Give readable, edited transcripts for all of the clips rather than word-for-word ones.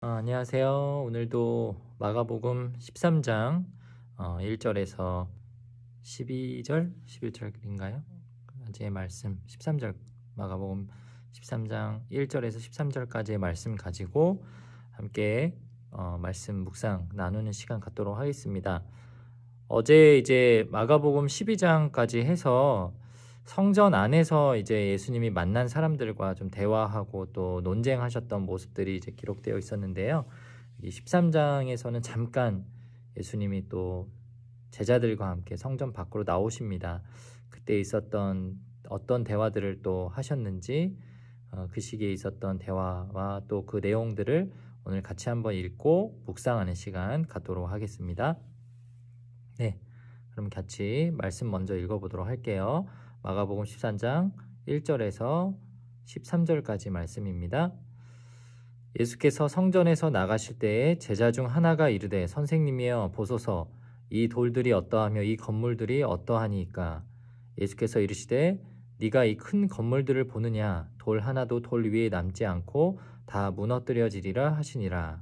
안녕하세요. 오늘도 마가복음 13장 1절에서 12절, 11절인가요? 제 말씀 13절, 마가복음 13장 1절에서 13절까지의 말씀 가지고 함께 말씀 묵상 나누는 시간 갖도록 하겠습니다. 어제 이제 마가복음 12장까지 해서 성전 안에서 이제 예수님이 만난 사람들과 좀 대화하고 또 논쟁하셨던 모습들이 이제 기록되어 있었는데요. 이 13장에서는 잠깐 예수님이 또 제자들과 함께 성전 밖으로 나오십니다. 그때 있었던 어떤 대화들을 또 하셨는지 그 시기에 있었던 대화와 또 그 내용들을 오늘 같이 한번 읽고 묵상하는 시간 갖도록 하겠습니다. 네, 그럼 같이 말씀 먼저 읽어보도록 할게요. 마가복음 13장 1절에서 13절까지 말씀입니다. 예수께서 성전에서 나가실 때에 제자 중 하나가 이르되 선생님이여 보소서 이 돌들이 어떠하며 이 건물들이 어떠하니이까. 예수께서 이르시되 네가 이 큰 건물들을 보느냐. 돌 하나도 돌 위에 남지 않고 다 무너뜨려지리라 하시니라.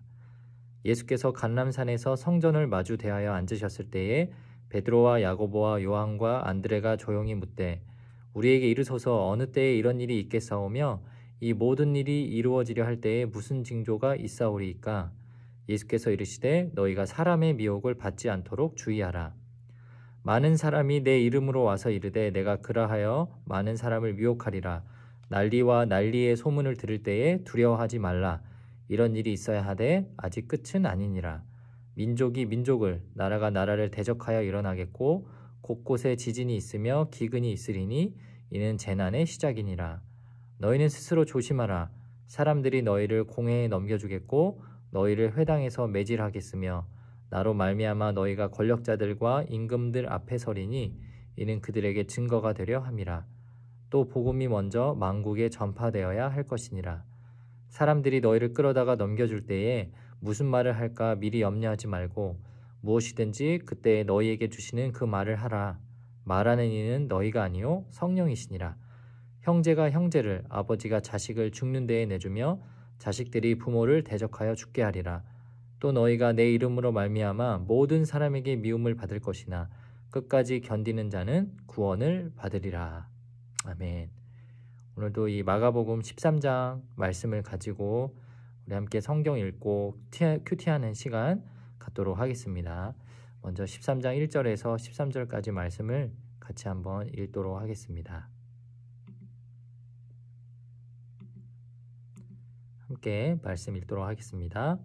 예수께서 감람산에서 성전을 마주 대하여 앉으셨을 때에 베드로와 야고보와 요한과 안드레가 조용히 묻되 우리에게 이르소서 어느 때에 이런 일이 있겠사오며 이 모든 일이 이루어지려 할 때에 무슨 징조가 있사오리이까. 예수께서 이르시되 너희가 사람의 미혹을 받지 않도록 주의하라. 많은 사람이 내 이름으로 와서 이르되 내가 그라하여 많은 사람을 미혹하리라. 난리와 난리의 소문을 들을 때에 두려워하지 말라. 이런 일이 있어야 하되 아직 끝은 아니니라. 민족이 민족을 나라가 나라를 대적하여 일어나겠고 곳곳에 지진이 있으며 기근이 있으리니 이는 재난의 시작이니라. 너희는 스스로 조심하라. 사람들이 너희를 공회에 넘겨주겠고 너희를 회당에서 매질하겠으며 나로 말미암아 너희가 권력자들과 임금들 앞에 서리니 이는 그들에게 증거가 되려 함이라. 또 복음이 먼저 만국에 전파되어야 할 것이니라. 사람들이 너희를 끌어다가 넘겨줄 때에 무슨 말을 할까 미리 염려하지 말고 무엇이든지 그때 너희에게 주시는 그 말을 하라. 말하는 이는 너희가 아니요 성령이시니라. 형제가 형제를 아버지가 자식을 죽는 데에 내주며 자식들이 부모를 대적하여 죽게 하리라. 또 너희가 내 이름으로 말미암아 모든 사람에게 미움을 받을 것이나 끝까지 견디는 자는 구원을 받으리라. 아멘. 오늘도 이 마가복음 13장 말씀을 가지고 우리 함께 성경 읽고 큐티하는 시간 갖도록 하겠습니다. 먼저 13장 1절에서 13절까지 말씀을 같이 한번 읽도록 하겠습니다. 함께 말씀 읽도록 하겠습니다.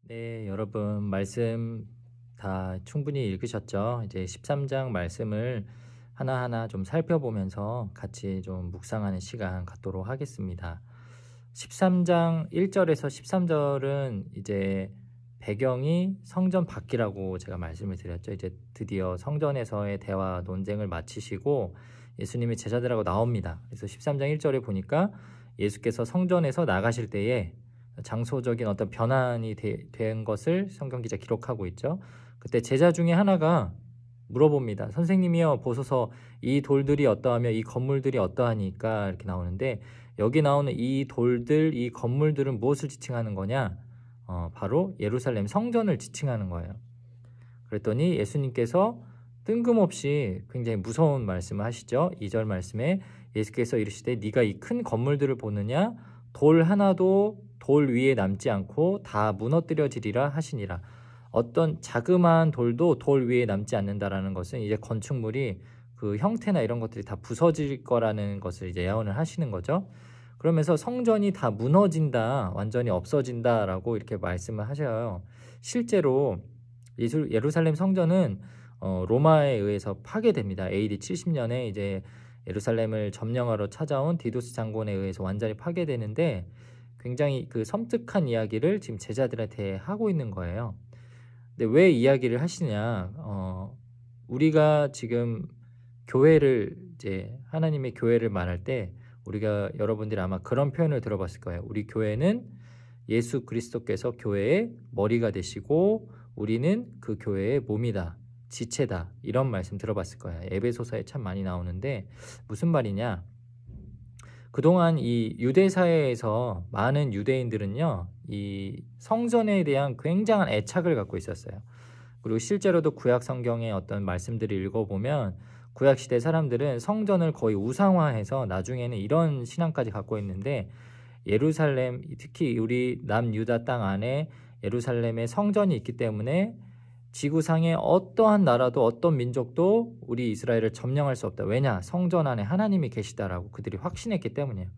네, 여러분 말씀 다 충분히 읽으셨죠? 이제 13장 말씀을 하나하나 좀 살펴보면서 같이 좀 묵상하는 시간 갖도록 하겠습니다. 13장 1절에서 13절은 이제 배경이 성전 밖이라고 제가 말씀을 드렸죠. 이제 드디어 성전에서의 대화 논쟁을 마치시고 예수님이 제자들하고 나옵니다. 그래서 13장 1절에 보니까 예수께서 성전에서 나가실 때에 장소적인 어떤 변환이 된 것을 성경 기자 기록하고 있죠. 그때 제자 중에 하나가 물어봅니다. 선생님이여 보소서 이 돌들이 어떠하며 이 건물들이 어떠하니까 이렇게 나오는데 여기 나오는 이 돌들, 이 건물들은 무엇을 지칭하는 거냐? 바로 예루살렘 성전을 지칭하는 거예요. 그랬더니 예수님께서 뜬금없이 굉장히 무서운 말씀을 하시죠. 2절 말씀에 예수께서 이르시되 네가 이 큰 건물들을 보느냐? 돌 하나도 돌 위에 남지 않고 다 무너뜨려지리라 하시니라. 어떤 자그마한 돌도 돌 위에 남지 않는다라는 것은 이제 건축물이 그 형태나 이런 것들이 다 부서질 거라는 것을 이제 예언을 하시는 거죠. 그러면서 성전이 다 무너진다, 완전히 없어진다라고 이렇게 말씀을 하셔요. 실제로 예루살렘 성전은 로마에 의해서 파괴됩니다. AD 70년에 이제 예루살렘을 점령하러 찾아온 디도스 장군에 의해서 완전히 파괴되는데 굉장히 그 섬뜩한 이야기를 지금 제자들한테 하고 있는 거예요. 근데 왜 이야기를 하시냐? 우리가 지금 교회를 이제 하나님의 교회를 말할 때 우리가 여러분들이 아마 그런 표현을 들어봤을 거예요. 우리 교회는 예수 그리스도께서 교회의 머리가 되시고 우리는 그 교회의 몸이다, 지체다 이런 말씀 들어봤을 거예요. 에베소서에 참 많이 나오는데 무슨 말이냐? 그동안 이 유대 사회에서 많은 유대인들은요, 이 성전에 대한 굉장한 애착을 갖고 있었어요. 그리고 실제로도 구약 성경의 어떤 말씀들을 읽어보면 구약 시대 사람들은 성전을 거의 우상화해서 나중에는 이런 신앙까지 갖고 있는데 예루살렘, 특히 우리 남유다 땅 안에 예루살렘에 성전이 있기 때문에 지구상의 어떠한 나라도 어떤 민족도 우리 이스라엘을 점령할 수 없다. 왜냐? 성전 안에 하나님이 계시다라고 그들이 확신했기 때문이에요.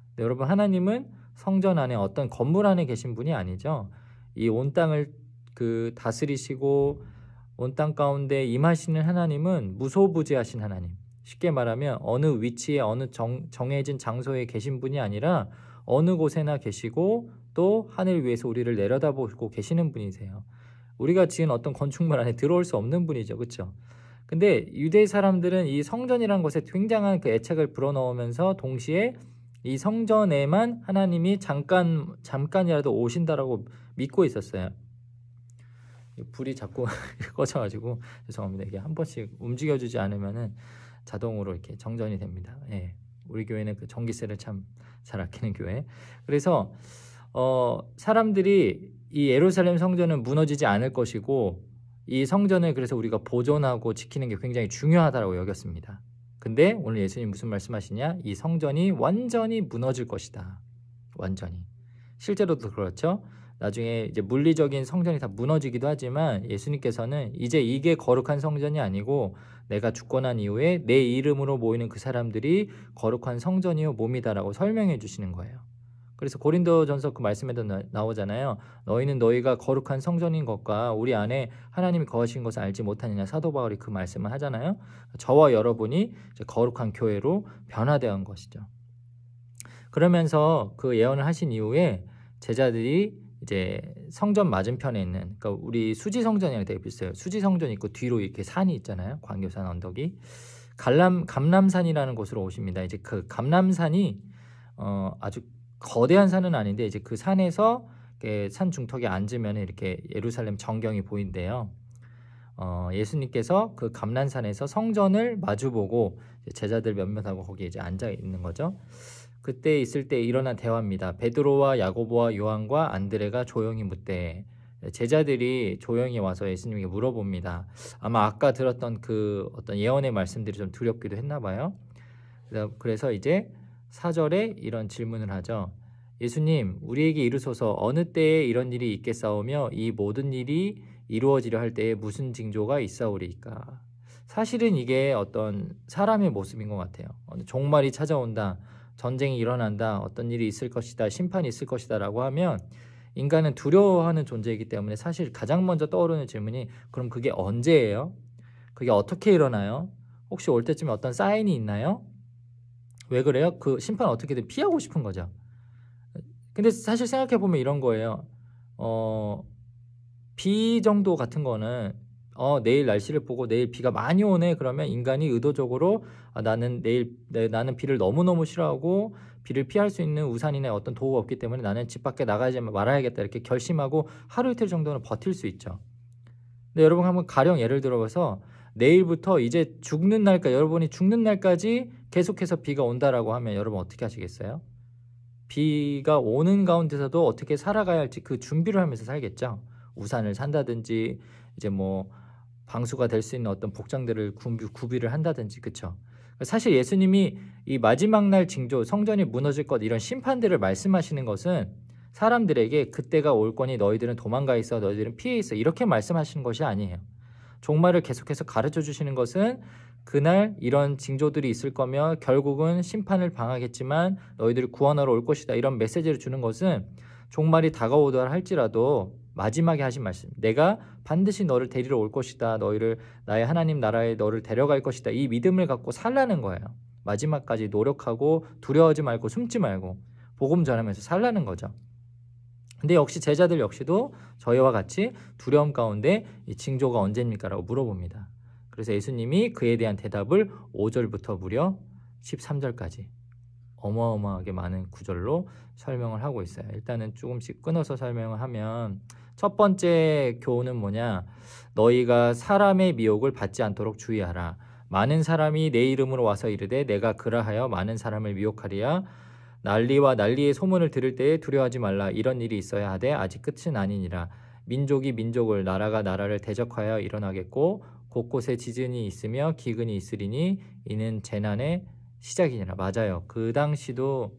근데 여러분, 하나님은 성전 안에 어떤 건물 안에 계신 분이 아니죠. 이 온 땅을 다스리시고 온 땅 가운데 임하시는 하나님은 무소부지하신 하나님. 쉽게 말하면 어느 위치에 어느 정해진 장소에 계신 분이 아니라 어느 곳에나 계시고 또 하늘 위에서 우리를 내려다보고 계시는 분이세요. 우리가 지은 어떤 건축물 안에 들어올 수 없는 분이죠. 그렇죠? 근데 유대 사람들은 이 성전이라는 것에 굉장한 그 애착을 불어넣으면서 동시에 이 성전에만 하나님이 잠깐이라도 오신다라고 믿고 있었어요. 불이 자꾸 꺼져가지고 죄송합니다. 이게 한 번씩 움직여주지 않으면은 자동으로 이렇게 정전이 됩니다. 예. 우리 교회는 그 전기세를 참 잘 아끼는 교회. 그래서 사람들이 이 예루살렘 성전은 무너지지 않을 것이고 이 성전을 그래서 우리가 보존하고 지키는 게 굉장히 중요하다고 여겼습니다. 근데 오늘 예수님 무슨 말씀하시냐? 이 성전이 완전히 무너질 것이다. 완전히. 실제로도 그렇죠. 나중에 이제 물리적인 성전이 다 무너지기도 하지만 예수님께서는 이제 이게 거룩한 성전이 아니고 내가 죽고 난 이후에 내 이름으로 모이는 그 사람들이 거룩한 성전이요 몸이다라고 설명해 주시는 거예요. 그래서 고린도전서 그 말씀에도 나오잖아요. 너희는 너희가 거룩한 성전인 것과 우리 안에 하나님이 거하신 것을 알지 못하느냐. 사도 바울이 그 말씀을 하잖아요. 저와 여러분이 이제 거룩한 교회로 변화되어 것이죠. 그러면서 그 예언을 하신 이후에 제자들이 이제 성전 맞은편에 있는, 그러니까 우리 수지 성전이랑 되게 비슷해요. 수지 성전 있고 뒤로 이렇게 산이 있잖아요. 광교산 언덕이. 감람산이라는 곳으로 오십니다. 이제 그 감람산이 아주 거대한 산은 아닌데 이제 그 산에서 산 중턱에 앉으면 이렇게 예루살렘 전경이 보인대요. 예수님께서 그 감람산에서 성전을 마주보고 제자들 몇몇하고 거기에 이제 앉아 있는 거죠. 그때 있을 때 일어난 대화입니다. 베드로와 야고보와 요한과 안드레가 조용히 묻되 제자들이 조용히 와서 예수님에게 물어봅니다. 아마 아까 들었던 그 어떤 예언의 말씀들이 좀 두렵기도 했나 봐요. 그래서 이제 4절에 이런 질문을 하죠. 예수님, 우리에게 이르소서 어느 때에 이런 일이 있겠사오며 이 모든 일이 이루어지려 할 때에 무슨 징조가 있사오리이까. 사실은 이게 어떤 사람의 모습인 것 같아요. 종말이 찾아온다. 전쟁이 일어난다. 어떤 일이 있을 것이다. 심판이 있을 것이다 라고 하면 인간은 두려워하는 존재이기 때문에 사실 가장 먼저 떠오르는 질문이 그럼 그게 언제예요? 그게 어떻게 일어나요? 혹시 올 때쯤에 어떤 사인이 있나요? 왜 그래요? 그 심판 어떻게든 피하고 싶은 거죠. 근데 사실 생각해보면 이런 거예요. 비 정도 같은 거는 내일 날씨를 보고 내일 비가 많이 오네 그러면 인간이 의도적으로 나는 나는 비를 너무너무 싫어하고 비를 피할 수 있는 우산이나 어떤 도구가 없기 때문에 나는 집 밖에 나가지 말아야겠다 이렇게 결심하고 하루 이틀 정도는 버틸 수 있죠. 근데 여러분 한번 가령 예를 들어서 내일부터 이제 죽는 날까지 여러분이 죽는 날까지 계속해서 비가 온다라고 하면 여러분 어떻게 하시겠어요? 비가 오는 가운데서도 어떻게 살아가야 할지 그 준비를 하면서 살겠죠. 우산을 산다든지 이제 뭐 방수가 될 수 있는 어떤 복장들을 구비를 한다든지 그쵸. 사실 예수님이 이 마지막 날 징조 성전이 무너질 것 이런 심판들을 말씀하시는 것은 사람들에게 그때가 올 거니 너희들은 도망가 있어 너희들은 피해 있어 이렇게 말씀하시는 것이 아니에요. 종말을 계속해서 가르쳐 주시는 것은 그날 이런 징조들이 있을 거며 결국은 심판을 당하겠지만 너희들이 구원하러 올 것이다 이런 메시지를 주는 것은 종말이 다가오더라 할지라도 마지막에 하신 말씀 내가 반드시 너를 데리러 올 것이다 너희를 나의 하나님 나라에 너를 데려갈 것이다 이 믿음을 갖고 살라는 거예요. 마지막까지 노력하고 두려워하지 말고 숨지 말고 복음 전하면서 살라는 거죠. 근데 역시 제자들 역시도 저희와 같이 두려움 가운데 이 징조가 언제입니까? 라고 물어봅니다. 그래서 예수님이 그에 대한 대답을 5절부터 무려 13절까지 어마어마하게 많은 구절로 설명을 하고 있어요. 일단은 조금씩 끊어서 설명을 하면 첫 번째 교훈은 뭐냐? 너희가 사람의 미혹을 받지 않도록 주의하라. 많은 사람이 내 이름으로 와서 이르되 내가 그라하여 많은 사람을 미혹하리야. 난리와 난리의 소문을 들을 때에 두려워하지 말라. 이런 일이 있어야 하되 아직 끝은 아니니라. 민족이 민족을 나라가 나라를 대적하여 일어나겠고 곳곳에 지진이 있으며 기근이 있으리니 이는 재난의 시작이니라. 맞아요. 그 당시도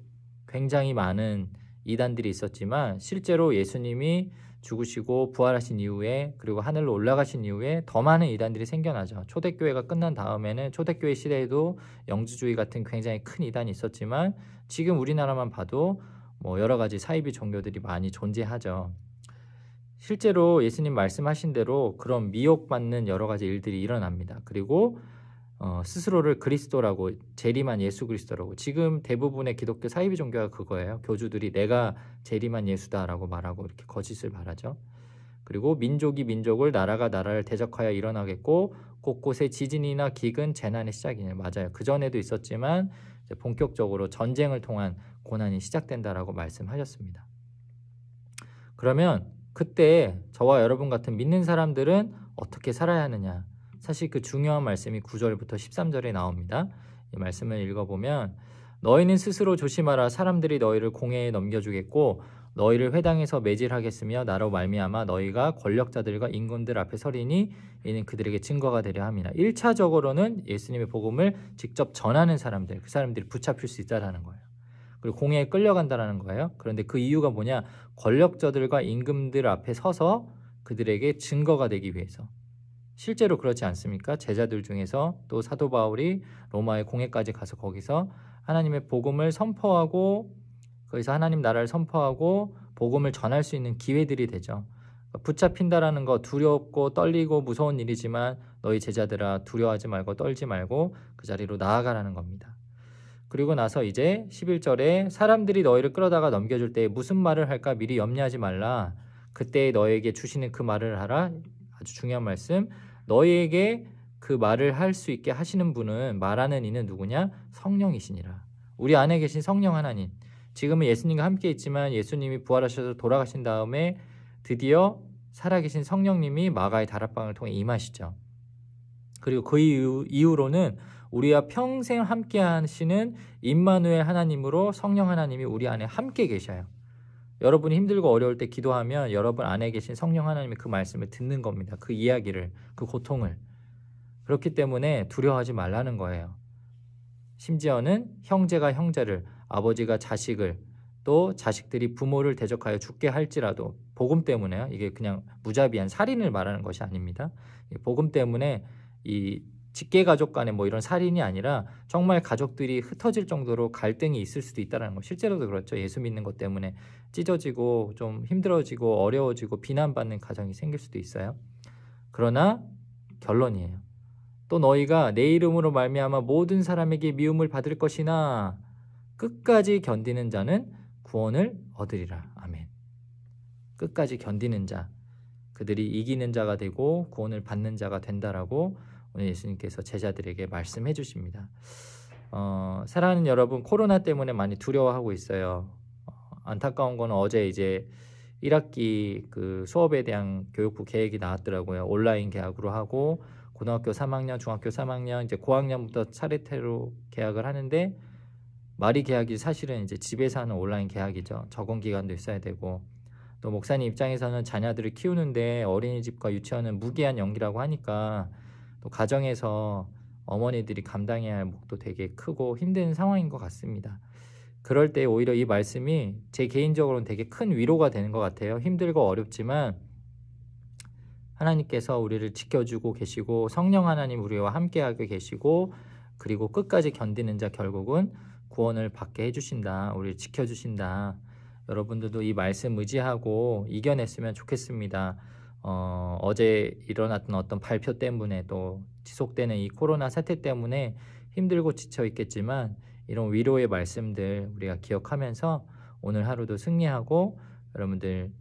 굉장히 많은 이단들이 있었지만 실제로 예수님이 죽으시고 부활하신 이후에 그리고 하늘로 올라가신 이후에 더 많은 이단들이 생겨나죠. 초대교회가 끝난 다음에는 초대교회 시대에도 영주주의 같은 굉장히 큰 이단이 있었지만 지금 우리나라만 봐도 뭐 여러 가지 사이비 종교들이 많이 존재하죠. 실제로 예수님 말씀하신 대로 그런 미혹받는 여러 가지 일들이 일어납니다. 그리고 스스로를 그리스도라고 재림한 예수 그리스도라고 지금 대부분의 기독교 사이비 종교가 그거예요. 교주들이 내가 재림한 예수다라고 말하고 이렇게 거짓을 말하죠. 그리고 민족이 민족을 나라가 나라를 대적하여 일어나겠고 곳곳에 지진이나 기근 재난의 시작이냐. 맞아요. 그전에도 있었지만 이제 본격적으로 전쟁을 통한 고난이 시작된다라고 말씀하셨습니다. 그러면 그때 저와 여러분 같은 믿는 사람들은 어떻게 살아야 하느냐. 사실 그 중요한 말씀이 9절부터 13절에 나옵니다. 이 말씀을 읽어보면 너희는 스스로 조심하라. 사람들이 너희를 공회에 넘겨주겠고 너희를 회당에서 매질하겠으며 나로 말미암아 너희가 권력자들과 임금들 앞에 서리니 이는 그들에게 증거가 되려 함이라. 1차적으로는 예수님의 복음을 직접 전하는 사람들, 그 사람들이 붙잡힐 수 있다는 거예요. 그리고 공회에 끌려간다는 거예요. 그런데 그 이유가 뭐냐? 권력자들과 임금들 앞에 서서 그들에게 증거가 되기 위해서. 실제로 그렇지 않습니까? 제자들 중에서 또 사도 바울이 로마의 공회까지 가서 거기서 하나님의 복음을 선포하고 거기서 하나님 나라를 선포하고 복음을 전할 수 있는 기회들이 되죠. 붙잡힌다라는 거 두렵고 떨리고 무서운 일이지만 너희 제자들아 두려워하지 말고 떨지 말고 그 자리로 나아가라는 겁니다. 그리고 나서 이제 11절에 사람들이 너희를 끌어다가 넘겨줄 때 무슨 말을 할까 미리 염려하지 말라. 그때 너에게 주시는 그 말을 하라. 아주 중요한 말씀. 너희에게 그 말을 할 수 있게 하시는 분은 말하는 이는 누구냐? 성령이시니라. 우리 안에 계신 성령 하나님. 지금은 예수님과 함께 있지만 예수님이 부활하셔서 돌아가신 다음에 드디어 살아계신 성령님이 마가의 다락방을 통해 임하시죠. 그리고 그 이후로는 우리와 평생 함께 하시는 임마누엘 하나님으로 성령 하나님이 우리 안에 함께 계셔요. 여러분이 힘들고 어려울 때 기도하면 여러분 안에 계신 성령 하나님의 그 말씀을 듣는 겁니다. 그 이야기를, 그 고통을. 그렇기 때문에 두려워하지 말라는 거예요. 심지어는 형제가 형제를, 아버지가 자식을, 또 자식들이 부모를 대적하여 죽게 할지라도 복음 때문에요. 이게 그냥 무자비한 살인을 말하는 것이 아닙니다. 복음 때문에 이 직계가족 간에 뭐 이런 살인이 아니라 정말 가족들이 흩어질 정도로 갈등이 있을 수도 있다는 거. 실제로도 그렇죠. 예수 믿는 것 때문에 찢어지고 좀 힘들어지고 어려워지고 비난받는 가정이 생길 수도 있어요. 그러나 결론이에요. 또 너희가 내 이름으로 말미암아 모든 사람에게 미움을 받을 것이나 끝까지 견디는 자는 구원을 얻으리라. 아멘. 끝까지 견디는 자. 그들이 이기는 자가 되고 구원을 받는 자가 된다라고 오늘 예수님께서 제자들에게 말씀해 주십니다. 사랑하는 여러분, 코로나 때문에 많이 두려워하고 있어요. 안타까운 거는 어제 이제 1학기 그 수업에 대한 교육부 계획이 나왔더라고요. 온라인 개학으로 하고 고등학교 3학년, 중학교 3학년, 이제 고학년부터 차례대로 개학을 하는데, 말이 개학이 사실은 이제 집에서 하는 온라인 개학이죠. 적응 기간도 있어야 되고, 또 목사님 입장에서는 자녀들을 키우는데 어린이집과 유치원은 무기한 연기라고 하니까 또 가정에서 어머니들이 감당해야 할 몫도 되게 크고 힘든 상황인 것 같습니다. 그럴 때 오히려 이 말씀이 제 개인적으로는 되게 큰 위로가 되는 것 같아요. 힘들고 어렵지만 하나님께서 우리를 지켜주고 계시고 성령 하나님 우리와 함께하게 계시고, 그리고 끝까지 견디는 자 결국은 구원을 받게 해주신다. 우리를 지켜주신다. 여러분들도 이 말씀 의지하고 이겨냈으면 좋겠습니다. 어제 일어났던 어떤 발표 때문에 또 지속되는 이 코로나 사태 때문에 힘들고 지쳐 있겠지만 이런 위로의 말씀들 우리가 기억하면서 오늘 하루도 승리하고 여러분들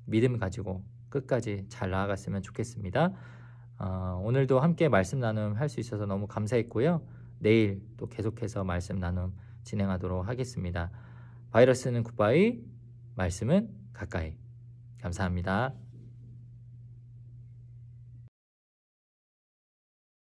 믿음 가지고 끝까지 잘 나아갔으면 좋겠습니다. 오늘도 함께 말씀 나눔 할 수 있어서 너무 감사했고요. 내일 또 계속해서 말씀 나눔 진행하도록 하겠습니다. 바이러스는 굿바이, 말씀은 가까이. 감사합니다.